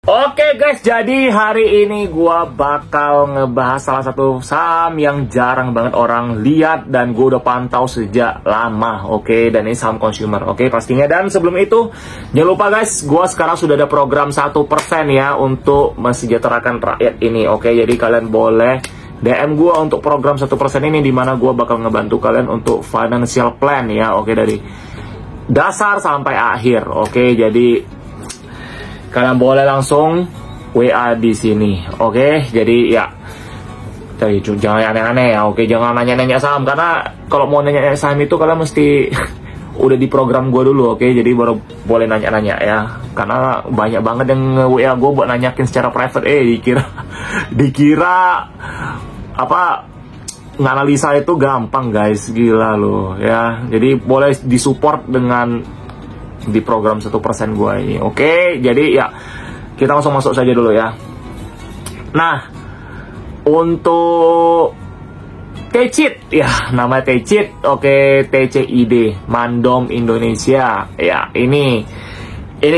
Oke guys, jadi hari ini gua bakal ngebahas salah satu saham yang jarang banget orang lihat dan gua udah pantau sejak lama. Oke, dan ini saham consumer. Oke, pastinya. Dan sebelum itu, jangan lupa guys, gua sekarang sudah ada program 1% ya untuk mensejahterakan rakyat ini. Oke, jadi kalian boleh DM gua untuk program 1% ini, dimana gua bakal ngebantu kalian untuk financial plan ya. Oke, dari dasar sampai akhir. Oke, jadi kalian boleh langsung WA di sini, oke? Jadi ya, jangan aneh-aneh ya, oke? Jangan nanya-nanya saham, karena kalau mau nanya-nanya saham itu kalian mesti udah di program gue dulu, oke? Jadi baru boleh nanya-nanya ya, karena banyak banget yang WA gue buat nanyakin secara private, dikira apa? Nganalisa itu gampang guys, gila loh ya. Jadi boleh disupport dengan di program 1% gue ini. Oke, jadi ya kita langsung masuk saja dulu ya. Nah, untuk TCID ya, nama TCID, oke, TCID, Mandom Indonesia ya. Ini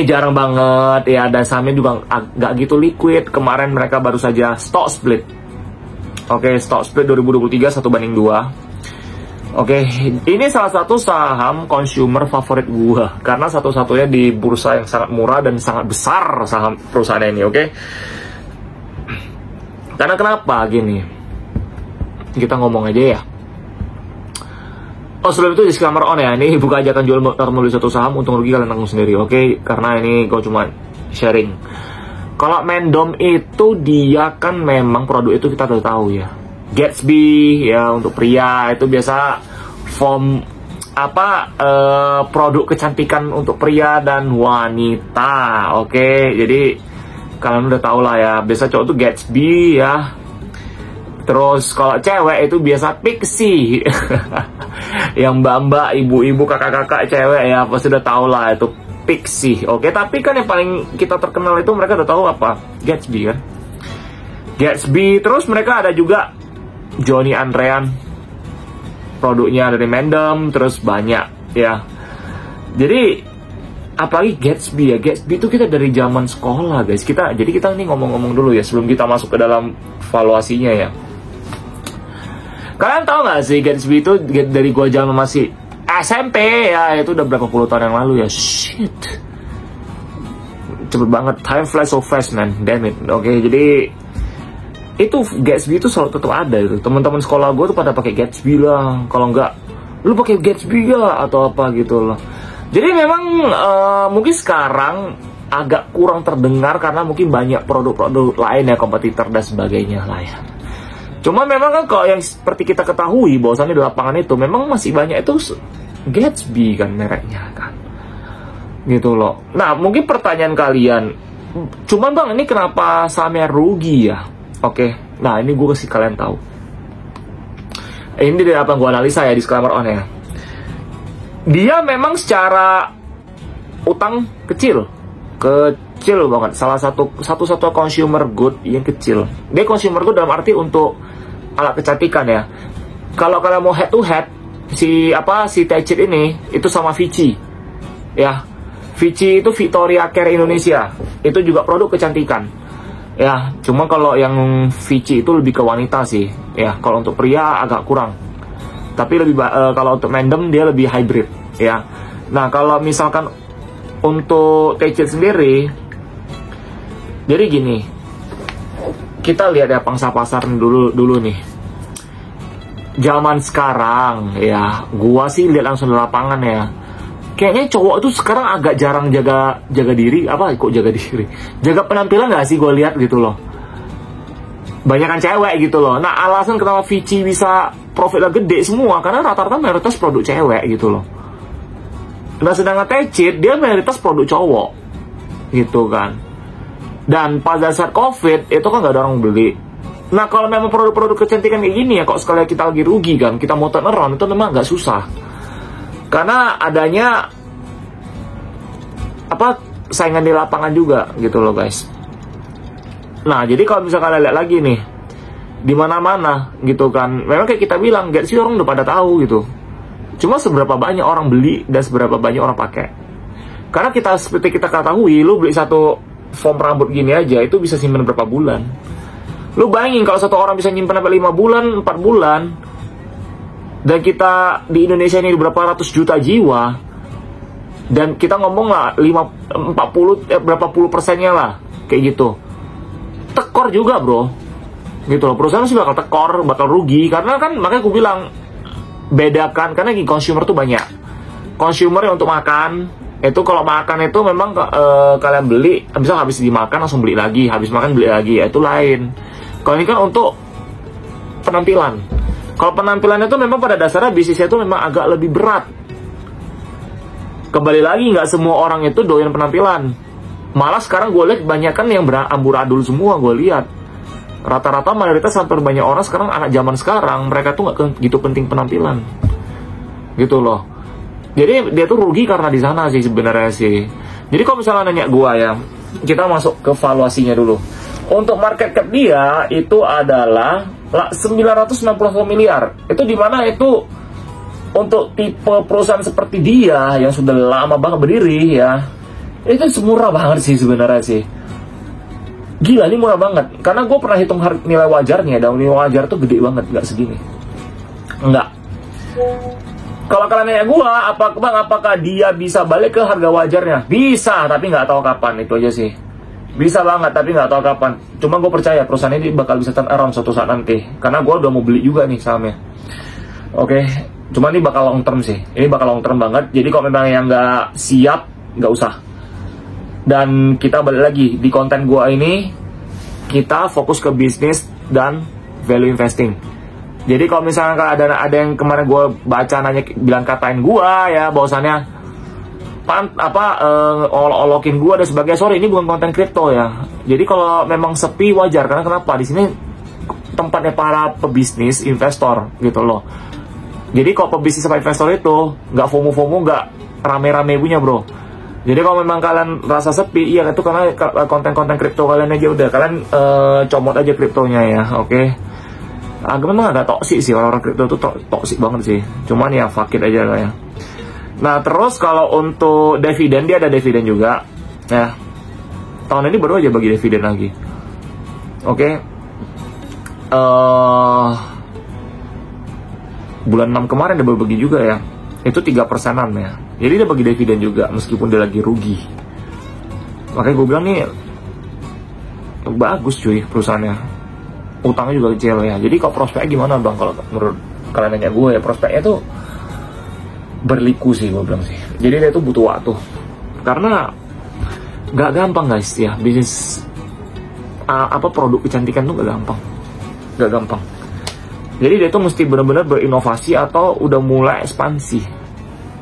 jarang banget ya, dan sahamnya juga agak gitu liquid. Kemarin mereka baru saja stock split. Oke, stock split 2023 1/2. Oke, ini salah satu saham consumer favorit gua karena satu-satunya di bursa yang sangat murah dan sangat besar saham perusahaan ini, oke? Karena kenapa gini? Kita ngomong aja ya. Oh, sebelum itu disclaimer on ya, ini bukan ajakan jual atau membeli satu saham, untung rugi kalian tanggung sendiri, oke? Karena ini gua cuma sharing. Kalau Mandom itu dia kan memang produk itu kita udah tahu ya. Gatsby ya, untuk pria itu biasa form produk kecantikan untuk pria dan wanita. Oke, jadi kalian udah tau lah ya, biasa cowok tuh Gatsby ya. Terus kalau cewek itu biasa Pixi. Yang mbak-mbak, ibu-ibu, kakak-kakak cewek ya pasti udah tau lah itu Pixi. Oke, tapi kan yang paling kita terkenal itu mereka udah tahu apa? Gatsby kan. Gatsby, terus mereka ada juga Johnny Andrean, produknya dari Mandom, terus banyak ya. Jadi apalagi Gatsby ya, Gatsby itu kita dari zaman sekolah guys. Jadi kita ini ngomong-ngomong dulu ya sebelum kita masuk ke dalam valuasinya ya. Kalian tahu nggak sih Gatsby itu dari gua zaman masih SMP ya, itu udah berapa puluh tahun yang lalu ya. Shit, cepet banget, time flies so fast man, damn it. Oke, jadi itu Gatsby itu selalu tetap ada itu. Teman-teman sekolah gue tuh pada pakai Gatsby lah. Kalau enggak, lu pakai Gatsby ya atau apa gitu loh. Jadi memang mungkin sekarang agak kurang terdengar karena mungkin banyak produk-produk lain ya, kompetitor dan sebagainya lah ya. Cuma memang kan kalau yang seperti kita ketahui bahwasannya di lapangan itu memang masih banyak itu Gatsby kan mereknya kan. Gitu loh. Nah, mungkin pertanyaan kalian, cuman bang ini kenapa sahamnya rugi ya? Oke, nah ini gue kasih kalian tahu. Ini dari apa yang gue analisa ya, disclaimer on ya. Dia memang secara utang kecil banget. Salah satu consumer good yang kecil. Dia consumer good dalam arti untuk alat kecantikan ya. Kalau kalian mau head to head, si TCID ini itu sama Vichy ya. Vichy itu Victoria Care Indonesia. Itu juga produk kecantikan. Ya, cuma kalau yang Vichy itu lebih ke wanita sih. Ya, kalau untuk pria agak kurang. Tapi lebih kalau untuk Mandom dia lebih hybrid ya. Nah, kalau misalkan untuk TCID sendiri, jadi gini. Kita lihat ya pangsa pasar dulu nih. Zaman sekarang ya, gua sih lihat langsung di lapangan ya. Kayaknya cowok itu sekarang agak jarang jaga diri. Jaga penampilan nggak sih gue lihat gitu loh. Banyakan cewek gitu loh. Nah, alasan kenapa Vichy bisa profitnya gede semua karena rata-rata mayoritas produk cewek gitu loh. Nah, sedangkan TCID dia mayoritas produk cowok gitu kan. Dan pada saat COVID itu kan nggak ada orang beli. Nah, kalau memang produk-produk kecantikan kayak gini ya, kok sekali kita lagi rugi kan, kita mau turn around itu memang nggak susah. Karena adanya saingan di lapangan juga gitu loh guys. Nah, jadi kalau misalkan kalian lihat lagi nih di mana-mana gitu kan, memang kayak kita bilang Gatsby orang udah pada tahu gitu. Cuma seberapa banyak orang beli dan seberapa banyak orang pakai. Karena seperti kita ketahui, lu beli satu foam rambut gini aja itu bisa simpen berapa bulan. Lu bayangin kalau satu orang bisa nyimpen sampai 5 bulan, 4 bulan, dan kita di Indonesia ini berapa ratus juta jiwa, dan kita ngomong lah 40 berapa puluh persennya lah kayak gitu, tekor juga bro, gitu loh. Perusahaan sih bakal tekor, bakal rugi, karena kan makanya aku bilang bedakan, karena gini, consumer tuh banyak. Consumer yang untuk makan itu, kalau makan itu memang kalian beli, bisa habis dimakan langsung beli lagi, habis makan beli lagi, itu lain. Kalau ini kan untuk penampilan. Kalau penampilan itu memang pada dasarnya bisnisnya itu memang agak lebih berat. Kembali lagi, nggak semua orang itu doyan penampilan. Malah sekarang gue lihat banyak kan yang beramburadul semua. Gue lihat rata-rata mayoritas sampai banyak orang sekarang, anak zaman sekarang, mereka tuh nggak gitu penting penampilan, gitu loh. Jadi dia tuh rugi karena di sana sih sebenarnya sih. Jadi kalau misalnya nanya gue ya, kita masuk ke valuasinya dulu. Untuk market cap dia itu adalah 961 miliar. Itu dimana itu untuk tipe perusahaan seperti dia yang sudah lama banget berdiri ya, itu semurah banget sih sebenarnya sih. Gila, ini murah banget. Karena gue pernah hitung nilai wajarnya, dan nilai wajar tuh gede banget, nggak segini. Enggak. Kalau kalian nanya gue, apakah dia bisa balik ke harga wajarnya? Bisa, tapi nggak tahu kapan. Itu aja sih. Bisa banget, tapi nggak tahu kapan. Cuma gue percaya perusahaan ini bakal bisa turn around suatu saat nanti. Karena gue udah mau beli juga nih sahamnya. Oke, cuma ini bakal long term sih. Ini bakal long term banget. Jadi kalau memang yang nggak siap, nggak usah. Dan kita balik lagi di konten gue ini, kita fokus ke bisnis dan value investing. Jadi kalau misalnya ada yang kemarin gue baca nanya, bilang katain gue ya bahwasannya olokin gue dan sebagainya. Sorry, ini bukan konten kripto ya. Jadi kalau memang sepi wajar, karena kenapa? Di sini tempatnya para pebisnis, investor gitu loh. Jadi kalau pebisnis sama investor itu nggak FOMO, nggak rame-rame punya bro. Jadi kalau memang kalian rasa sepi, iya itu karena konten-konten kripto kalian aja udah, kalian comot aja kriptonya ya, oke? Memang agak toksik sih, orang-orang kripto itu toksik banget sih. Cuman ya fuck it aja lah ya. Nah terus kalau untuk dividen, dia ada dividen juga ya. Tahun ini baru aja bagi dividen lagi. Oke. Bulan 6 kemarin dia baru bagi juga ya. Itu 3%-an ya. Jadi dia bagi dividen juga meskipun dia lagi rugi. Makanya gue bilang nih bagus cuy perusahaannya. Utangnya juga kecil ya. Jadi kalau prospeknya gimana bang? Kalau menurut kalian nanya gue ya, prospeknya tuh berliku sih gue bilang sih. Jadi dia tuh butuh waktu. Karena gak gampang guys ya, bisnis produk kecantikan tuh gak gampang. Jadi dia tuh mesti benar-benar berinovasi atau udah mulai ekspansi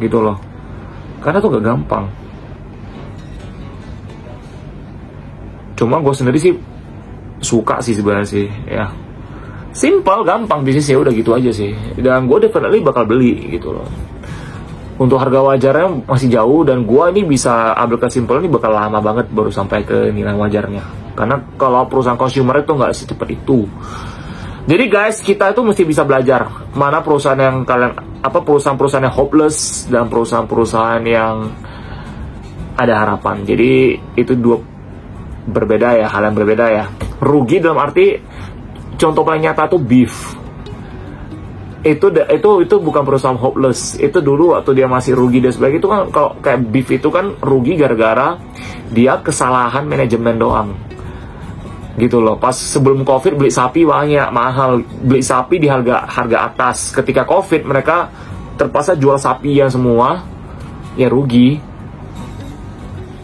gitu loh. Karena tuh gak gampang. Cuma gue sendiri sih suka sih sebenarnya sih ya. Simple, gampang bisnisnya, udah gitu aja sih. Dan gue definitely bakal beli gitu loh. Untuk harga wajarnya masih jauh, dan gue ini bisa ambil kesimpulan ini bakal lama banget baru sampai ke nilai wajarnya. Karena kalau perusahaan consumer itu nggak secepat itu. Jadi guys, kita itu mesti bisa belajar mana perusahaan yang perusahaan-perusahaan yang hopeless dan perusahaan-perusahaan yang ada harapan. Jadi itu dua berbeda ya, hal yang berbeda ya. Rugi dalam arti, contoh paling nyata tuh Beef. Itu bukan perusahaan hopeless. Itu dulu waktu dia masih rugi dan sebagainya, itu kan kalau kayak Beef itu kan rugi gara-gara dia kesalahan manajemen doang. Gitu loh. Pas sebelum Covid beli sapi banyak, mahal. Beli sapi di harga atas. Ketika Covid mereka terpaksa jual sapi yang semua, ya rugi.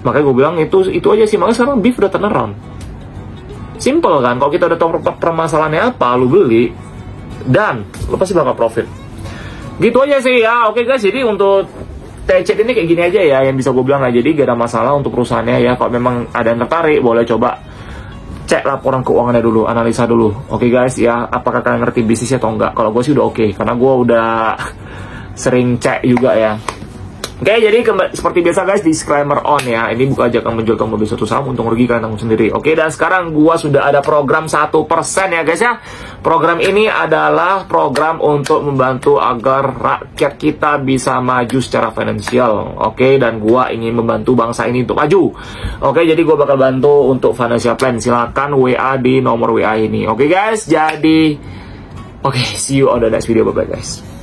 Makanya gue bilang itu aja sih. Makanya sekarang Beef udah turn around. Simple kan, kalau kita udah tahu permasalahannya apa, lu beli dan lu pasti bakal profit. Gitu aja sih ya. Oke guys, jadi untuk TC ini kayak gini aja ya yang bisa gue bilang lah. Jadi gak ada masalah untuk perusahaannya ya. Kalau memang ada yang tertarik, boleh coba cek laporan keuangannya dulu, analisa dulu. Oke guys ya, apakah kalian ngerti bisnisnya atau enggak? Kalau gue sih udah oke, karena gue udah sering cek juga ya. Oke, jadi seperti biasa guys, disclaimer on ya. Ini bukan ajakan menjual mobil suatu saham, untung rugi kalian tanggung sendiri. Oke, dan sekarang gua sudah ada program 1% ya guys ya. Program ini adalah program untuk membantu agar rakyat kita bisa maju secara finansial. Oke, dan gua ingin membantu bangsa ini untuk maju. Oke, jadi gua bakal bantu untuk financial plan. Silakan WA di nomor WA ini. Oke guys, jadi oke, see you on the next video. Bye bye guys.